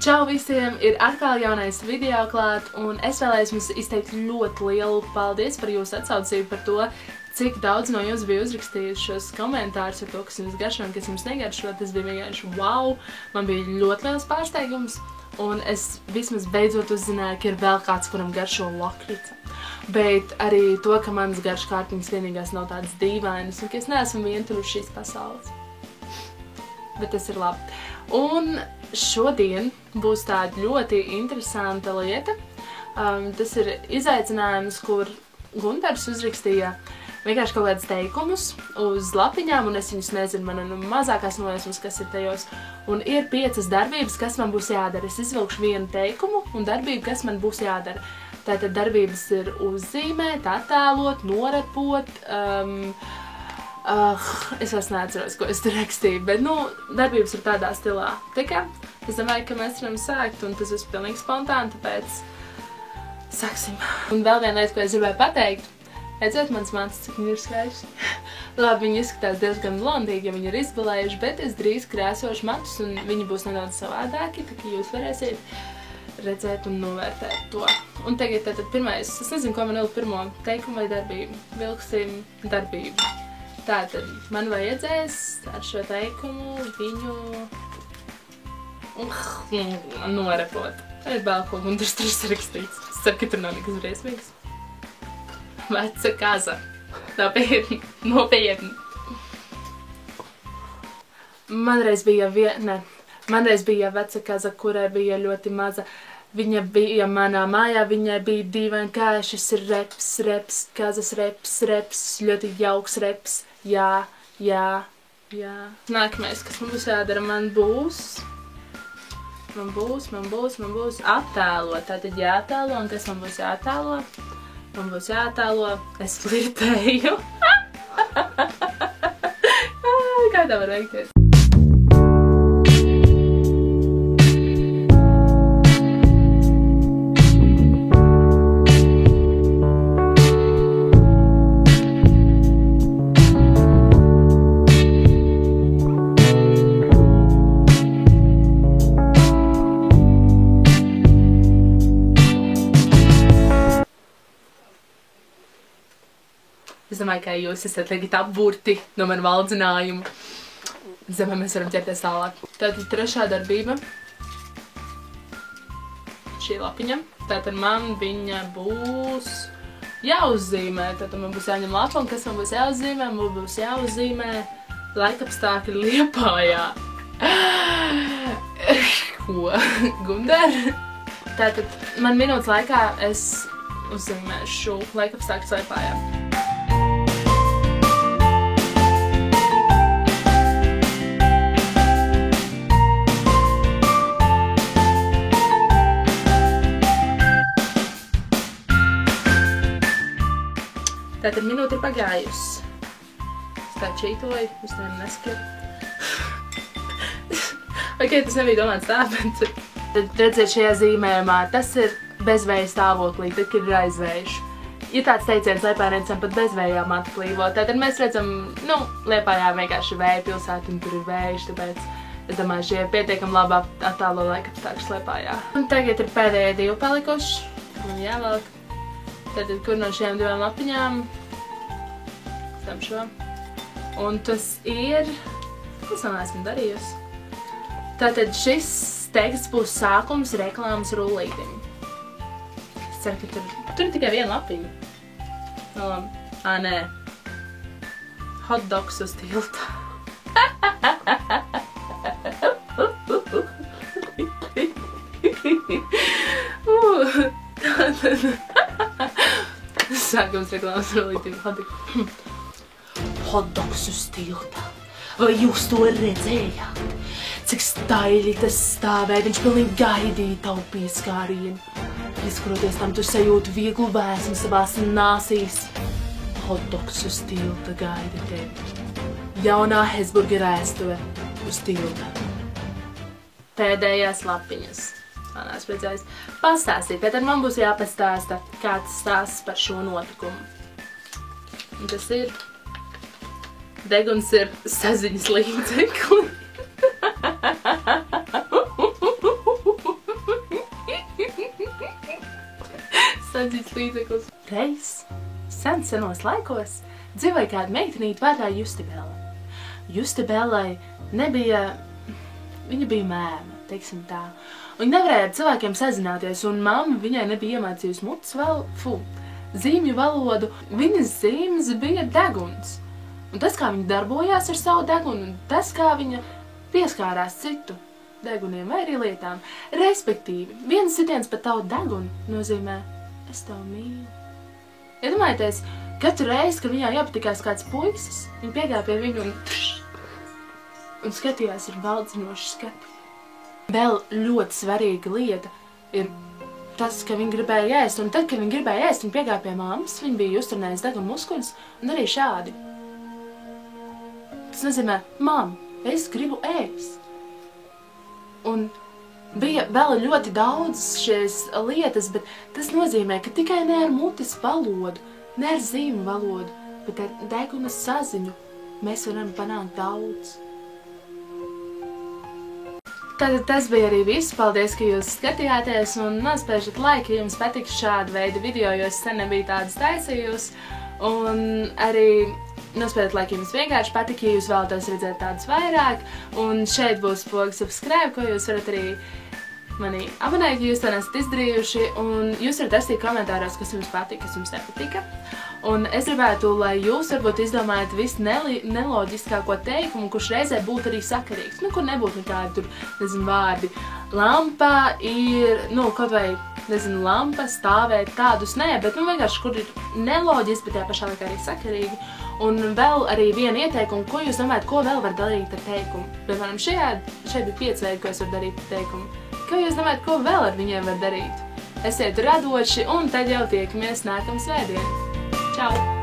Čau visiem! Ir atkal jaunais video klāt, un es vēlējos jums izteikt ļoti lielu paldies par jūsu atsaucību par to, cik daudz no jums bija uzrakstījuši šos komentārus par to, kas jums garšo un kas jums negaršo. Tas bija vienkārši wow! Man bija ļoti liels pārsteigums, un es vismaz beidzot uzzināju, ka ir vēl kāds, kuram garšo lakrica. Bet arī to, ka manas garšu kārtiņas vienīgās nav tādas dīvainas, un ka es neesmu vientuļ uz šīs pasaules. Bet tas ir labi. Un šodien būs tāda ļoti interesanta lieta. Tas ir izaicinājums, kur Guntars uzrakstīja vienkārši kaut kādus teikumus uz lapiņām, un es viņus nezinu, man ir mazākās nojausmas, kas ir tajos. Un ir 5 darbības, kas man būs jādara. Es izvilkšu vienu teikumu un darbību, kas man būs jādara. Tātad darbības ir uzzīmēt, attēlot, norepot, es vairs neatceros, ko es tur rakstīju, bet, darbības ir tādā stilā. Tā kā, es domāju, ka mēs varam sākt, un tas ir pilnīgi spontāni, tāpēc sāksim. Un vēl viena lieta, ko es gribēju pateikt, redzēt mans matus, cik viņi ir skaisti. Labi, viņi izskatās diezgan blondīgi, ja viņi ir izbalējuši, bet es drīz krēsošu matus, un viņi būs nedaudz savādāki, tā kā jūs varēsiet redzēt un novērtēt to. Un tagad tātad pirmais, es nezinu, ko man vilkt pirmo teikumu vai darbību. Vilksim darbību. Tātad man vajadzēs ar šo teikumu viņu norepot. Tā ir vēl ko Guntars tur sarakstīts. Es ceru, ka tur nav nekas briesmīgs. Veca kaza. Nopietni. Nopietni. Manreiz bija veca kaza, kurai bija ļoti maza. Viņa bija manā mājā, viņai bija dīvaini kājas, reps, kazas reps, ļoti jauks reps. Jā. Nākamais, kas man būs jādara, man būs attēlot. Tātad jāattēlo, un kas man būs jāattēlo? Man būs jāattēlo, es flirtēju. Kā tā var veikties? Es domāju, ka jūs esat tagad apburti no manu valdzinājumu. Es domāju, mēs varam ķerties tālāk. Tātad trešā darbība. Šī lapiņa. Tātad man viņa būs jāuzzīmē. Tātad man būs jāņem lapa, un kas man būs jāuzzīmē? Man būs jāuzzīmē laikapstākļi Liepājā. Ko? Gundar? Tātad man minūtes laikā es uzzīmēšu laikapstākļus Liepājā. Tātad minūte ir pagājusi. Es tā čītoju, es nevienu neskatu. Ok, tas nebija domāts tā, bet... Tad redziet šajā zīmējumā, tas ir bezvēja stāvoklī, tad, kad ir aizvējš. Ir tāds teiciens Liepājniencam pat bezvējā mata plīvo. Tātad mēs redzam, Liepājā vienkārši vēja pilsēta un tur ir vējš, tāpēc es domāju, šie pietiekami labi attēlo laikapstākļus Liepājā. Un tagad ir pēdējie 2 palikuši. Un jāvelk. Tātad, kur no šiem 2 lapiņām? Tam šo. Un tas ir... Es vēl neesmu darījusi. Tātad šis teksts būs sākums reklāmas rullītim. Es ceru, ka tur ir tikai 1 lapiņa. Nē. Hotdogs uz tilta. Tātad... Sākums reklāmas rullītim. Hotdogs uz tilta. Vai jūs to redzējāt? Cik staļi tas stāvēja, viņš pilnīgi gaidīja tavu pieskārienu. Izskaroties tam, tu sajūti vieglu vēsmu savās nāsīs. Hotdogs uz tilta gaida tevi. Jaunā Hesburgera ēstuve uz tilta. Pēdējās lapiņas. Man esmu redzējis. Pastāstīt, bet tad man būs jāpastāsta, kāds stāsts par šo notikumu. Un tas ir Deguns ir saziņas līdzekli. Saziņas līdzeklis. Reiz, senos laikos, dzīvoja kāda meitenīte vārdā Justibela. Justibelai nebija, viņa bija mēma, teiksim tā. Viņa nevarēja ar cilvēkiem sazināties, un mamma viņai nebija iemācījusi zīmju valodu. Viņas zīmes bija deguns. Un tas, kā viņa darbojās ar savu degunu, un tas, kā viņa pieskārās citu deguniem vai arī lietām. Respektīvi, viens sitiens par tavu degunu nozīmē, es tev mīlu. Iedomājieties, katru reizi, kad viņā iepatikās kāds puisis, viņa piegāja pie viņu un skatījās ar valdzinošu skatu. Vēl ļoti svarīga lieta ir tas, ka viņa gribēja ēst, un tad, kad viņa gribēja ēst, viņa piegāja pie mammas, viņa bija uzturnējis deguna muskuļus, un arī šādi. Tas nozīmē, mam, es gribu ēst. Un bija vēl ļoti daudz šīs lietas, bet tas nozīmē, ka tikai ne ar mutes valodu, ne ar zīmu valodu, bet ar deguna saziņu mēs varam panākt daudz. Tātad tas bija arī viss. Paldies, ka jūs skatījāties un nospiežat laiku, ja jums patika šāda veida video, jo es sen nebiju tādas taisījusi. Un arī nospiežat laiku, ja jums vienkārši patika, ja jūs vēlaties redzēt tādus vairāk. Un šeit būs poga subscribe, ko jūs varat arī mani abonēt, ja jūs to nesat izdarījuši. Un jūs varat rakstīt komentāros, kas jums patika, kas jums nepatika. Un es gribētu, lai jūs varbūt izdomājat visu neloģiskāko teikumu, kurš reizē būtu arī sakarīgs. Kur nebūtu nekādi tur, vārdi. Lampa ir, kaut vai, lampa, stāvēt, tādus nē, bet vienkārši, kur ir neloģiski, bet tajā pašā laikā arī sakarīgi. Un vēl arī viena ieteikuma, ko jūs domājat, ko vēl var darīt ar teikumu. Piemēram, šeit bija 5 veidi, ko es varu darīt ar teikumu. Ko jūs domājat, ko vēl ar viņiem var darīt? Esiet radoši, un tad jau tiekamies nākamā svētdiena. Čau!